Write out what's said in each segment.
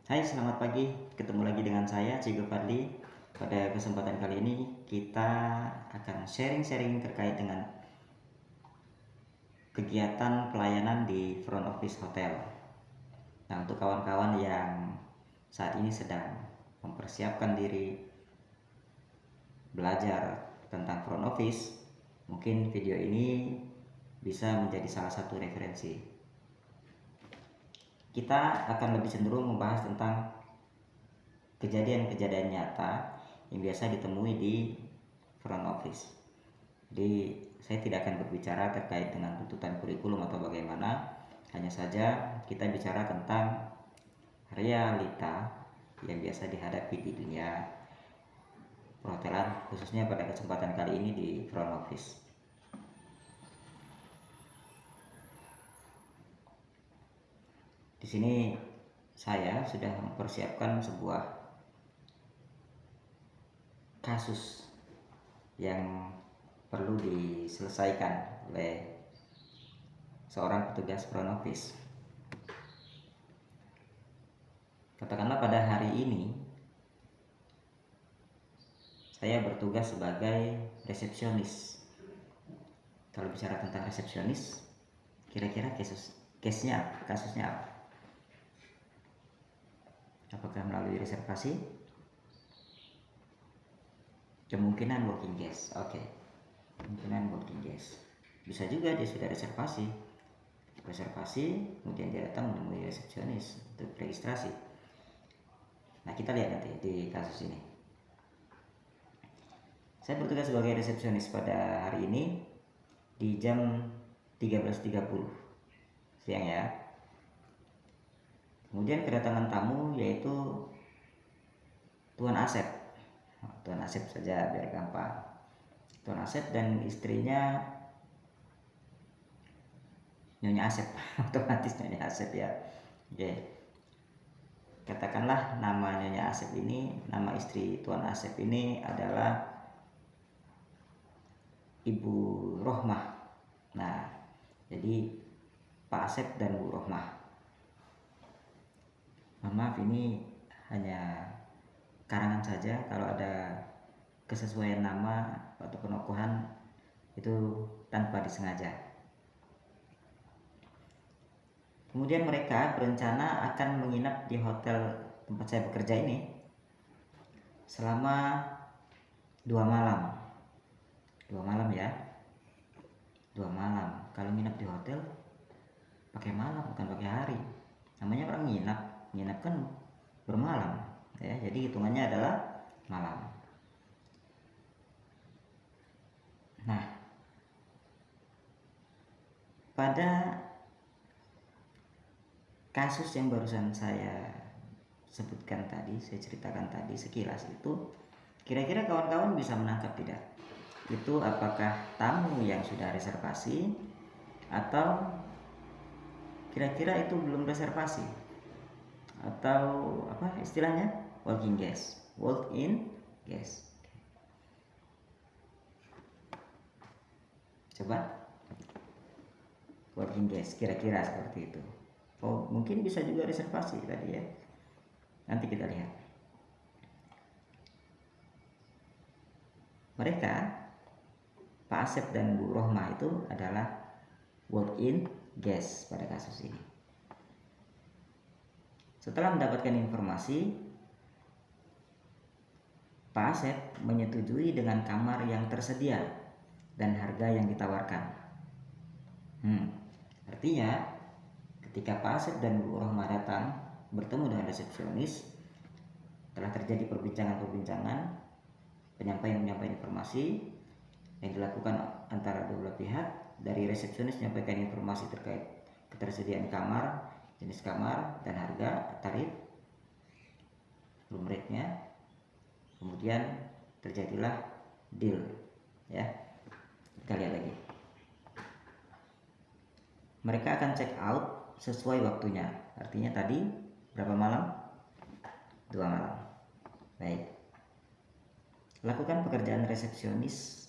Hai, selamat pagi. Ketemu lagi dengan saya, Cigo Fadli. Pada kesempatan kali ini, kita akan sharing-sharing terkait dengan kegiatan pelayanan di front office hotel. Nah, untuk kawan-kawan yang saat ini sedang mempersiapkan diri belajar tentang front office, mungkin video ini bisa menjadi salah satu referensi. Kita akan lebih cenderung membahas tentang kejadian-kejadian nyata yang biasa ditemui di front office. Jadi saya tidak akan berbicara terkait dengan tuntutan kurikulum atau bagaimana, hanya saja kita bicara tentang realita yang biasa dihadapi di dunia perhotelan, khususnya pada kesempatan kali ini di front office. Di sini saya sudah mempersiapkan sebuah kasus yang perlu diselesaikan oleh seorang petugas front office. Katakanlah pada hari ini saya bertugas sebagai resepsionis. Kalau bicara tentang resepsionis, kira-kira kasusnya apa? Apakah melalui reservasi? Kemungkinan walking guest. Oke. Kemungkinan walking guest. Bisa juga dia sudah reservasi, kemudian dia datang menemui resepsionis untuk registrasi. Nah, kita lihat nanti di kasus ini. Saya bertugas sebagai resepsionis pada hari ini di jam 13.30 siang ya. Kemudian kedatangan tamu yaitu Tuan Asep. Tuan Asep saja biar gampang. Tuan Asep dan istrinya Nyonya Asep. Otomatis Nyonya Asep ya. Oke. Katakanlah nama Nyonya Asep ini, nama istri Tuan Asep ini adalah Ibu Rohmah. Nah, jadi Pak Asep dan Bu Rohmah. Maaf, ini hanya karangan saja. Kalau ada kesesuaian nama atau penokohan itu tanpa disengaja. Kemudian mereka berencana akan menginap di hotel tempat saya bekerja ini selama 2 malam. 2 malam ya. 2 malam. Kalau nginap di hotel pakai malam, bukan pakai hari. Namanya orang nginap kan bermalam ya. Jadi hitungannya adalah malam. Nah, pada kasus yang barusan saya sebutkan tadi, saya ceritakan tadi sekilas itu, kira-kira kawan-kawan bisa menangkap tidak? Itu apakah tamu yang sudah reservasi atau kira-kira itu belum reservasi, atau apa istilahnya, walk-in guest. Coba walk-in guest, kira-kira seperti itu. Oh, mungkin bisa juga reservasi tadi ya. Nanti kita lihat. Mereka, Pak Asep dan Bu Rohmah itu adalah walk-in guest pada kasus ini. Setelah mendapatkan informasi, Pak Asep menyetujui dengan kamar yang tersedia dan harga yang ditawarkan. Artinya, ketika Pak Asep dan Bu Rohmah datang bertemu dengan resepsionis, telah terjadi perbincangan, penyampaian informasi yang dilakukan antara dua belah pihak. Dari resepsionis menyampaikan informasi terkait ketersediaan kamar, jenis kamar, dan harga, tarif, room rate-nya. Kemudian terjadilah deal ya. Kita lihat lagi. Mereka akan check out sesuai waktunya. Artinya tadi berapa malam? 2 malam. Baik. Lakukan pekerjaan resepsionis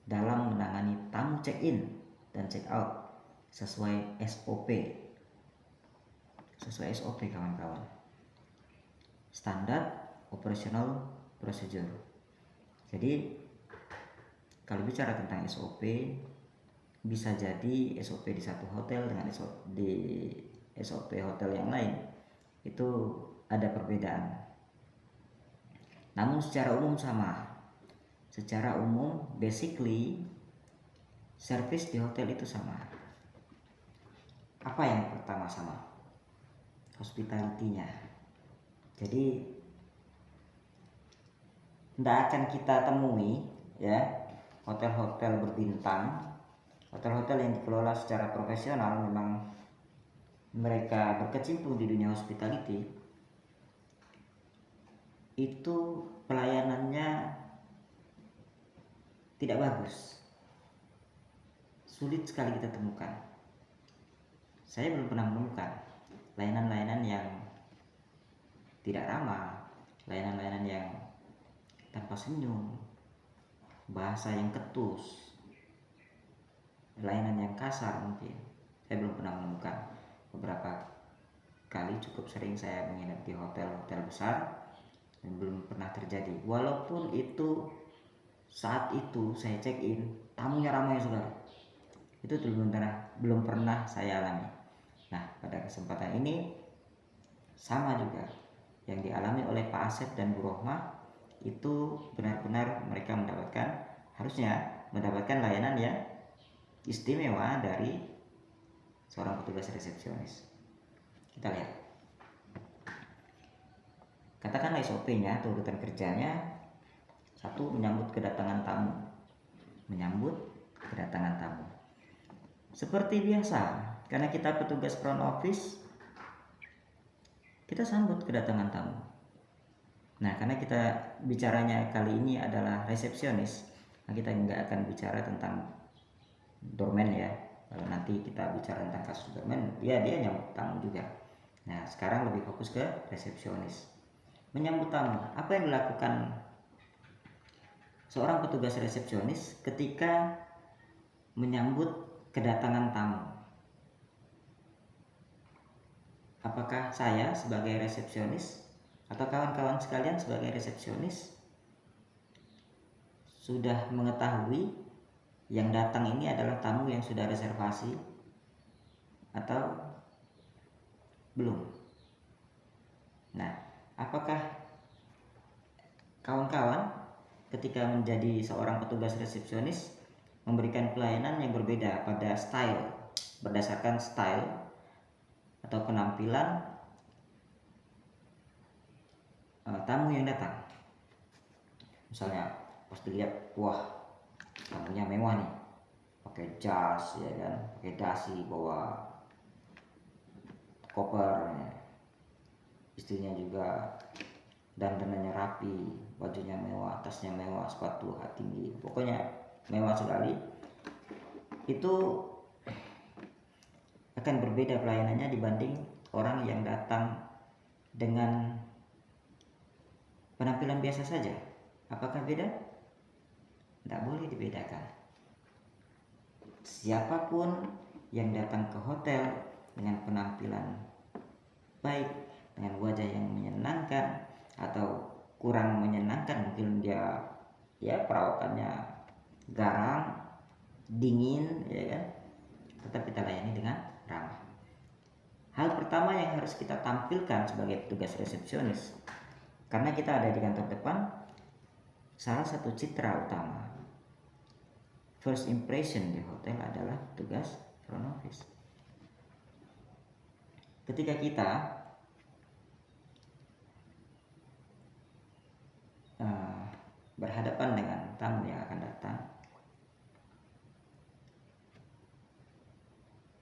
dalam menangani tamu check-in dan check-out sesuai SOP. Sesuai SOP kawan-kawan. standar operational procedure. Jadi kalau bicara tentang SOP, bisa jadi SOP di satu hotel dengan SOP hotel yang lain itu ada perbedaan. Namun secara umum sama. Secara umum basically service di hotel itu sama. Apa yang pertama sama? Hospitality-nya. Jadi tidak akan kita temui ya hotel-hotel berbintang, hotel-hotel yang dikelola secara profesional, memang mereka berkecimpung di dunia hospitality, itu pelayanannya tidak bagus, sulit sekali kita temukan. Saya belum pernah menemukan layanan-layanan yang tidak ramah, layanan-layanan yang tanpa senyum, bahasa yang ketus, layanan yang kasar mungkin. Saya belum pernah menemukan. Beberapa kali cukup sering saya menginap di hotel-hotel besar dan belum pernah terjadi. Walaupun itu saat itu saya check in, tamunya ramai saudara. Itu belum pernah saya alami. Nah, pada kesempatan ini sama juga yang dialami oleh Pak Asep dan Bu Rohmah, itu benar-benar mereka harusnya mendapatkan layanan yang istimewa dari seorang petugas resepsionis. Kita lihat. Katakanlah SOP-nya atau urutan kerjanya. 1. Menyambut kedatangan tamu. Seperti biasa, karena kita petugas front office, kita sambut kedatangan tamu. Nah, karena kita bicaranya kali ini adalah resepsionis, nah kita nggak akan bicara tentang doorman ya. Kalau nanti kita bicara tentang kasus doorman, dia nyambut tamu juga. Nah, sekarang lebih fokus ke resepsionis. Menyambut tamu, apa yang dilakukan seorang petugas resepsionis ketika menyambut kedatangan tamu? Apakah saya sebagai resepsionis atau kawan-kawan sekalian sebagai resepsionis sudah mengetahui yang datang ini adalah tamu yang sudah reservasi atau belum? Nah, apakah kawan-kawan ketika menjadi seorang petugas resepsionis memberikan pelayanan yang berbeda pada berdasarkan style atau penampilan tamu yang datang? Misalnya pas dilihat, wah tamunya mewah nih, pakai jas ya kan, pakai dasi, bawa koper, istrinya juga dandanannya rapi, bajunya mewah, tasnya mewah, sepatu tinggi, pokoknya mewah sekali. Itu akan berbeda pelayanannya dibanding orang yang datang dengan penampilan biasa saja. Apakah beda? Tidak boleh dibedakan. Siapapun yang datang ke hotel dengan penampilan baik, dengan wajah yang menyenangkan atau kurang menyenangkan, mungkin dia ya perawakannya garang, dingin ya kan, tetap kita layani dengan ramah. Hal pertama yang harus kita tampilkan sebagai petugas resepsionis, karena kita ada di kantor depan, salah satu citra utama, first impression di hotel adalah tugas front office. Ketika kita berhadapan dengan tamu yang akan datang,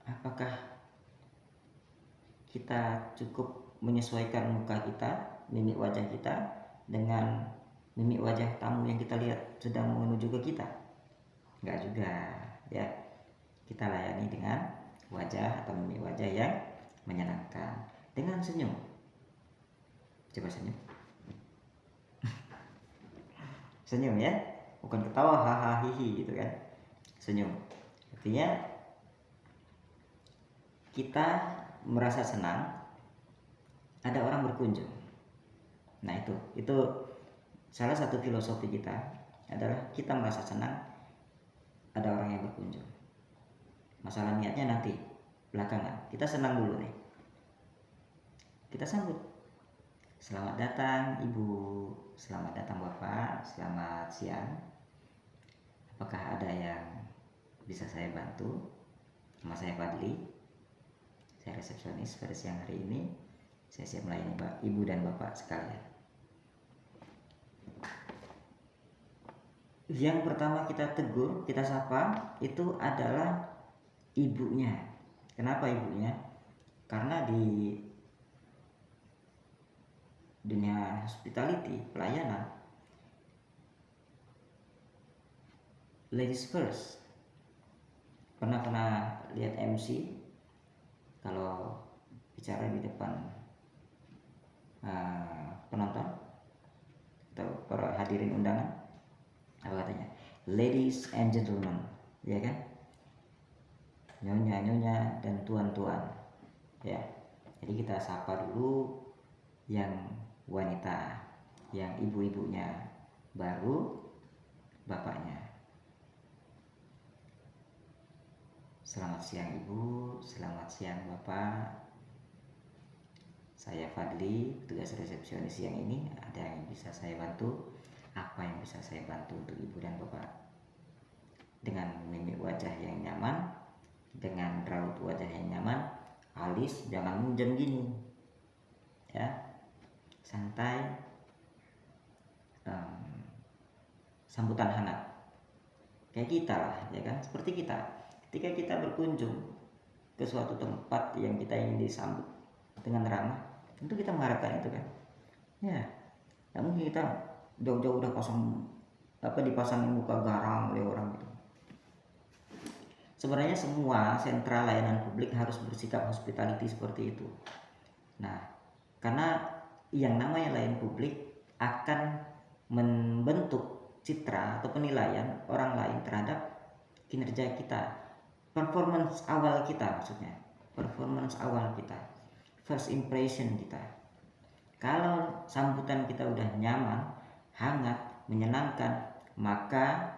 apakah kita cukup menyesuaikan muka kita, mimik wajah kita dengan mimik wajah tamu yang kita lihat sedang menuju ke kita? Enggak juga ya. Kita layani dengan wajah atau mimik wajah yang menyenangkan, dengan senyum. Coba senyum. Senyum ya, bukan ketawa hahaha hihi gitu kan. Senyum. Artinya kita merasa senang ada orang berkunjung. Nah itu salah satu filosofi kita adalah kita merasa senang ada orang yang berkunjung. Masalah niatnya nanti belakangan. Kita senang dulu nih. Kita sambut. Selamat datang Ibu, selamat datang Bapak, selamat siang. Apakah ada yang bisa saya bantu? Nama saya Fadli. Saya resepsionis pada siang hari ini. Saya siap melayani Ibu dan Bapak sekalian. Yang pertama kita tegur, kita sapa itu adalah ibunya. Kenapa ibunya? Karena di dunia hospitality, pelayanan, ladies first. Pernah lihat MC kalau bicara di depan penonton atau para hadirin undangan, apa katanya? Ladies and gentlemen, ya kan? Nyonya dan tuan-tuan, ya. Jadi kita sapa dulu yang wanita, yang ibu-ibunya, baru bapaknya. Selamat siang Ibu, selamat siang Bapak. Saya Fadli, tugas resepsionis siang ini. Ada yang bisa saya bantu? Apa yang bisa saya bantu untuk Ibu dan Bapak? Dengan mimik wajah yang nyaman, dengan raut wajah yang nyaman, alis jangan munjam gini, ya, santai, sambutan hangat, kayak kita lah, ya kan, seperti kita. Ketika kita berkunjung ke suatu tempat yang kita ingin disambut dengan ramah, tentu kita mengharapkan itu kan. Ya, nggak mungkin kita jauh-jauh udah dipasangin muka garang oleh orang gitu. Sebenarnya semua sentral layanan publik harus bersikap hospitality seperti itu. Nah, karena yang namanya layanan publik akan membentuk citra atau penilaian orang lain terhadap kinerja kita. Performance awal kita, maksudnya performance awal kita, first impression kita. Kalau sambutan kita udah nyaman, hangat, menyenangkan, maka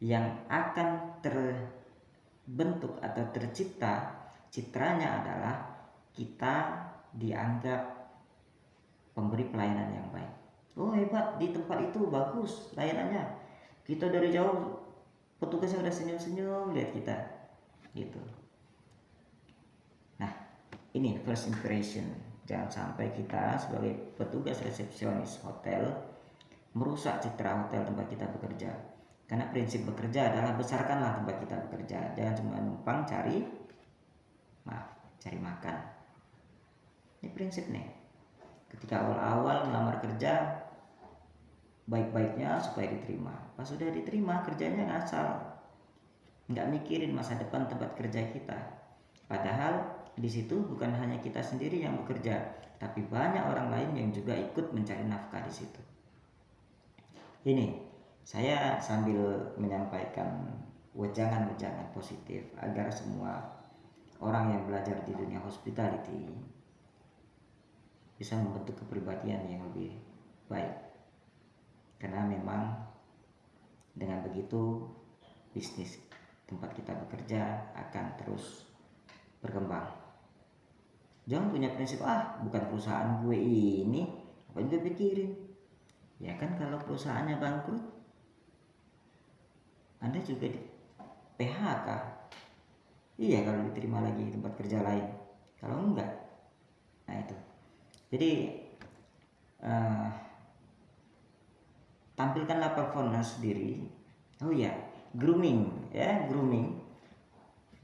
yang akan terbentuk atau tercipta citranya adalah kita dianggap pemberi pelayanan yang baik. Oh hebat, di tempat itu bagus layanannya. Kita dari jauh petugasnya udah senyum-senyum lihat kita gitu. Nah, ini first impression. Jangan sampai kita sebagai petugas resepsionis hotel merusak citra hotel tempat kita bekerja. Karena prinsip bekerja adalah besarkanlah tempat kita bekerja. Jangan cuma numpang cari makan. Ini prinsip nih. Ketika awal-awal melamar kerja, baik-baiknya supaya diterima. Pas sudah diterima, kerjanya ngasal, nggak mikirin masa depan tempat kerja kita. Padahal di situ bukan hanya kita sendiri yang bekerja, tapi banyak orang lain yang juga ikut mencari nafkah di situ. Ini saya sambil menyampaikan wejangan-wejangan positif agar semua orang yang belajar di dunia hospitality bisa membentuk kepribadian yang lebih baik. Karena memang dengan begitu bisnis tempat kita bekerja akan terus berkembang. Jangan punya prinsip bukan perusahaan gue ini, apa yang gue pikirin. Ya kan, kalau perusahaannya bangkrut, Anda juga di PHK. Iya, kalau diterima lagi di tempat kerja lain. Kalau enggak, nah itu. Jadi tampilkanlah performance diri. Oh ya, grooming.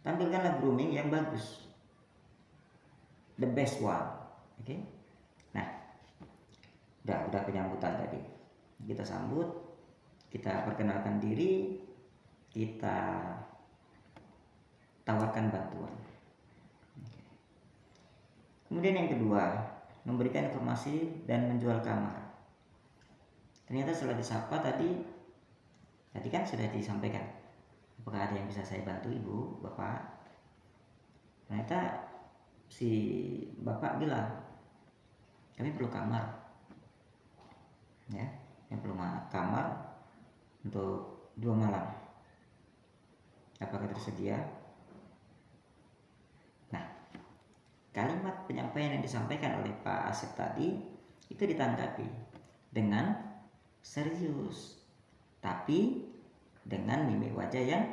Tampilkanlah grooming yang bagus, the best one. Oke. Nah, udah penyambutan tadi. Kita sambut, kita perkenalkan diri, kita tawarkan bantuan. Kemudian yang kedua, memberikan informasi dan menjual kamar. Ternyata setelah disapa tadi kan sudah disampaikan, apakah ada yang bisa saya bantu Ibu, Bapak? Ternyata si Bapak bilang, kami perlu kamar. ya, yang perlu kamar untuk 2 malam. Apakah tersedia? Nah, kalimat penyampaian yang disampaikan oleh Pak Asep tadi itu ditanggapi dengan serius, tapi dengan mimik wajah yang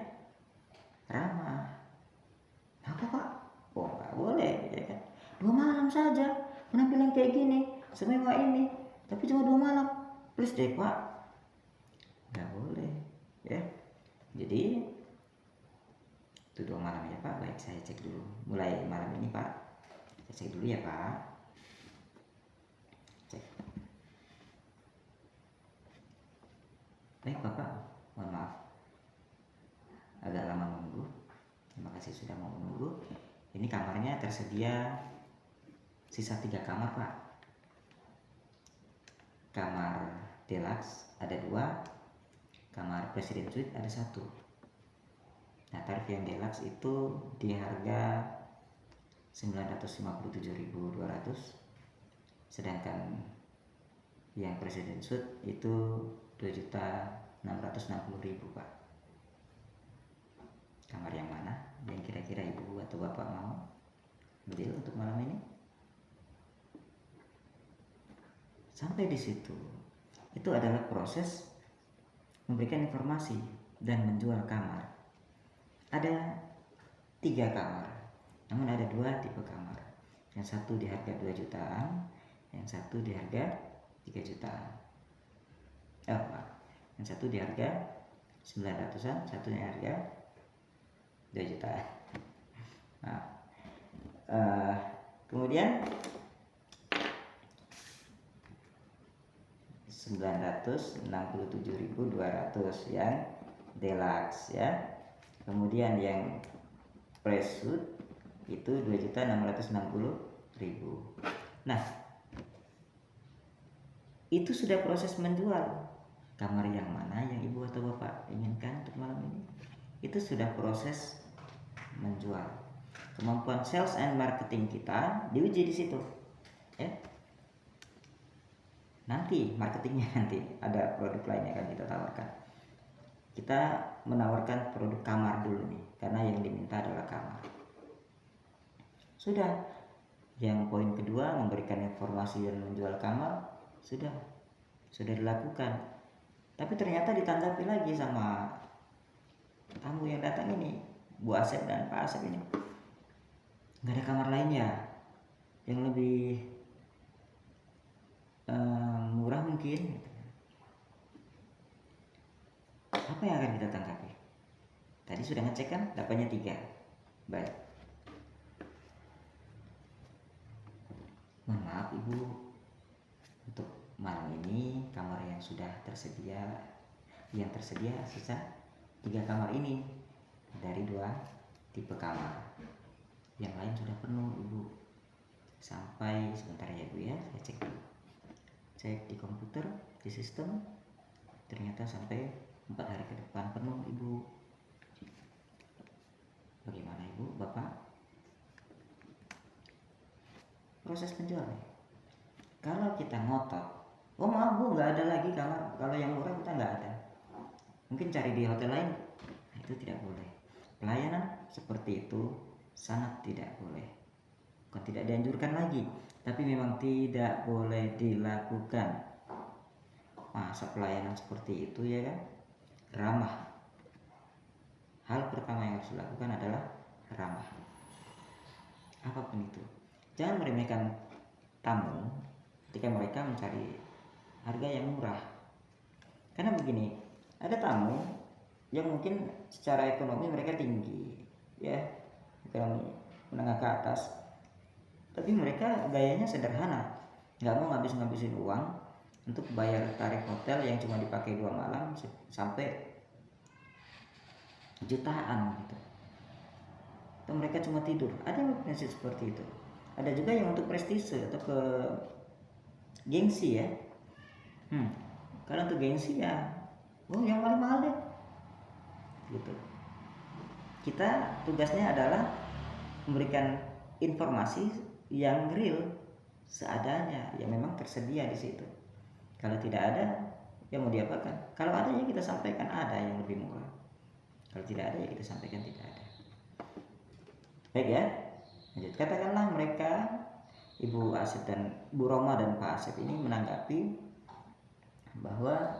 ramah. Apa Pak? Oh nggak boleh, ya kan? 2 malam saja penampilan kayak gini, semewah ini, tapi cuma 2 malam. Please deh Pak, nggak boleh, ya. Jadi itu 2 malam ya Pak. Baik, saya cek dulu. Mulai malam ini Pak, saya cek dulu ya Pak. Cek. Baik Bapak, mohon maaf agak lama menunggu. Terima kasih sudah mau menunggu. Ini kamarnya tersedia sisa 3 kamar Pak. Kamar deluxe ada 2, kamar presiden suite ada 1. Nah, tarif yang deluxe itu di harga 957.200, sedangkan yang presiden suite itu 2.660.000 Pak. Kamar yang mana yang kira-kira Ibu atau Bapak mau beli untuk malam ini? Sampai di situ, itu adalah proses memberikan informasi dan menjual kamar. Ada 3 kamar, namun ada 2 tipe kamar. Yang satu di harga 2 jutaan, yang satu di harga 3 jutaan. Yang satu di harga 900-an, satunya harga 2 jutaan. Nah, kemudian 967.200 yang deluxe ya. Kemudian yang pre-suite itu 2.660.000. Nah, itu sudah proses menjual. Kamar yang mana yang Ibu atau Bapak inginkan untuk malam ini? Itu sudah proses menjual. Kemampuan sales and marketing kita diuji di situ. Ya. Nanti marketingnya nanti ada produk lain yang akan kita tawarkan. Kita menawarkan produk kamar dulu nih, karena yang diminta adalah kamar. Sudah. Yang poin kedua, memberikan informasi dan menjual kamar sudah dilakukan. Tapi ternyata ditanggapi lagi sama tamu yang datang ini, Bu Asep dan Pak Asep ini. Nggak ada kamar lainnya yang lebih murah mungkin. Apa yang akan kita tanggapi? Tadi sudah ngecek kan, dapatnya 3. Baik. Mohon maaf Ibu, untuk malam ini kamar yang sudah tersedia, sisa 3 kamar ini dari 2 tipe kamar. Yang lain sudah penuh Ibu. Sampai sebentar ya Bu ya, saya cek dulu. Cek di komputer, di sistem, ternyata sampai 4 hari ke depan penuh Ibu. Bagaimana Ibu, Bapak? Proses penjualan. Kalau kita ngotot, oh maaf Bu, nggak ada lagi kamar, kalau yang murah kita nggak ada, mungkin cari di hotel lain. Nah, itu tidak boleh. Pelayanan seperti itu sangat tidak boleh. Bukan tidak dianjurkan lagi, tapi memang tidak boleh dilakukan. Masa pelayanan seperti itu ya kan? Ramah. Hal pertama yang harus dilakukan adalah ramah. Apapun itu, jangan meremehkan tamu ketika mereka mencari harga yang murah. Karena begini, ada tamu yang mungkin secara ekonomi mereka tinggi, ya, ekonomi menengah ke atas, tapi mereka gayanya sederhana, nggak mau ngabisin uang untuk bayar tarif hotel yang cuma dipakai 2 malam sampai jutaan gitu. Atau mereka cuma tidur. Ada yang prinsip seperti itu. Ada juga yang untuk prestise atau ke gengsi ya. Kalau untuk gengsi ya, yang paling mahal deh. Gitu. Kita tugasnya adalah memberikan informasi yang real, seadanya, yang memang tersedia di situ. Kalau tidak ada, ya mau diapakan? Kalau ada ya kita sampaikan ada yang lebih murah. Kalau tidak ada ya kita sampaikan tidak ada. Baik ya. Lanjut. Katakanlah mereka Ibu Asep dan Bu Roma dan Pak Asep ini menanggapi bahwa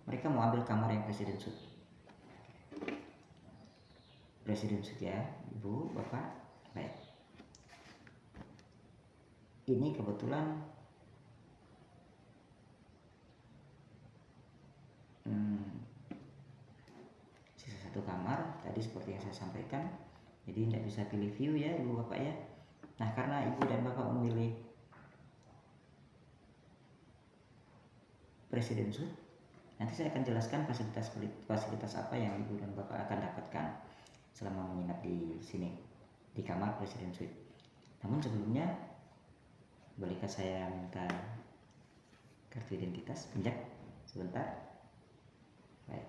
mereka mau ambil kamar yang presiden suite. Presiden suite ya, Ibu, Bapak. Baik. Ini kebetulan sisa satu kamar tadi seperti yang saya sampaikan. Jadi tidak bisa pilih view ya Ibu Bapak ya. Nah, karena Ibu dan Bapak memilih presiden suite, nanti saya akan jelaskan fasilitas apa yang Ibu dan Bapak akan dapatkan selama menginap di sini di kamar presiden suite. Namun sebelumnya, bolehkah saya minta kartu identitas? Pinjam sebentar. Baik.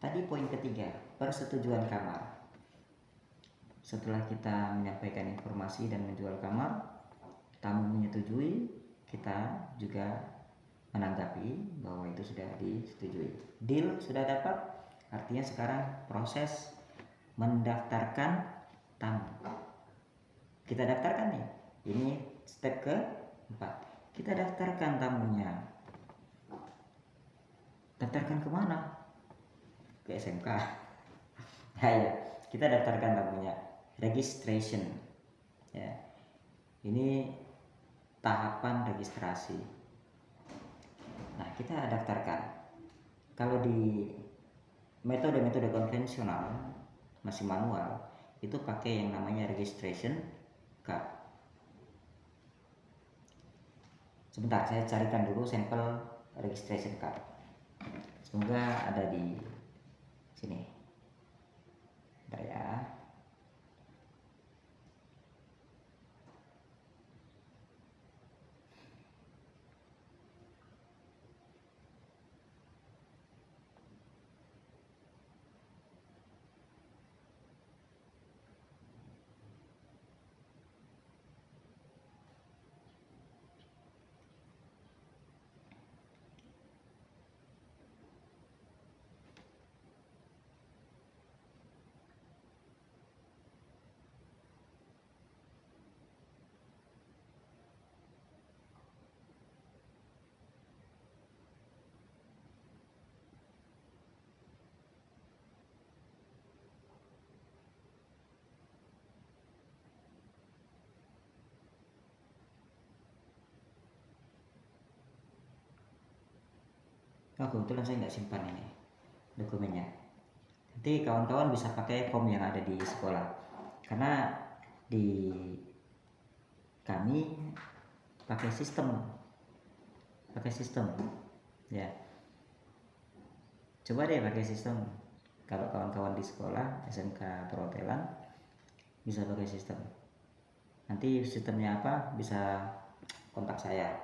Tadi poin ketiga, persetujuan kamar. Setelah kita menyampaikan informasi dan menjual kamar, tamu menyetujui, kita juga menanggapi bahwa itu sudah disetujui. Deal sudah dapat, artinya sekarang proses mendaftarkan tamu. Kita daftarkan nih, ini step ke-4. Kita daftarkan tamunya. Daftarkan kemana? Ke SMK. Ya, kita daftarkan tamunya. Registration. Ya. Ini tahapan registrasi. Nah, kita daftarkan. Kalau di metode-metode konvensional masih manual, itu pakai yang namanya registration card. Sebentar, saya carikan dulu sampel registration card. Semoga ada di sini. Bentar ya. Oh, kebetulan saya nggak simpan ini dokumennya. Nanti kawan-kawan bisa pakai form yang ada di sekolah. Karena di kami pakai sistem ya. Coba deh pakai sistem. Kalau kawan-kawan di sekolah SMK Perhotelan bisa pakai sistem. Nanti sistemnya apa bisa kontak saya.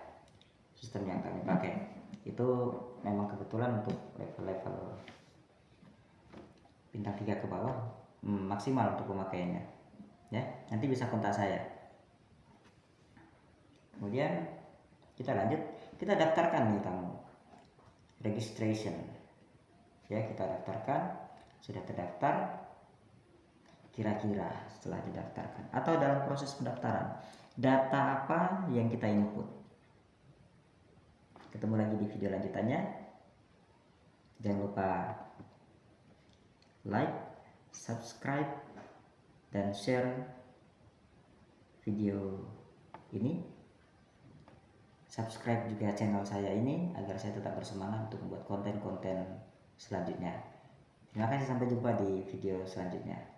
Sistem yang kami pakai itu memang kebetulan untuk level-level bintang 3 ke bawah maksimal untuk pemakaiannya ya. Nanti bisa kontak saya. Kemudian kita lanjut, kita daftarkan nih tamu. Registration ya, kita daftarkan. Sudah terdaftar. Kira-kira setelah didaftarkan atau dalam proses pendaftaran, data apa yang kita input? Ketemu lagi di video lanjutannya. Jangan lupa like, subscribe, dan share video ini. Subscribe juga channel saya ini agar saya tetap bersemangat untuk membuat konten-konten selanjutnya. Terima kasih, sampai jumpa di video selanjutnya.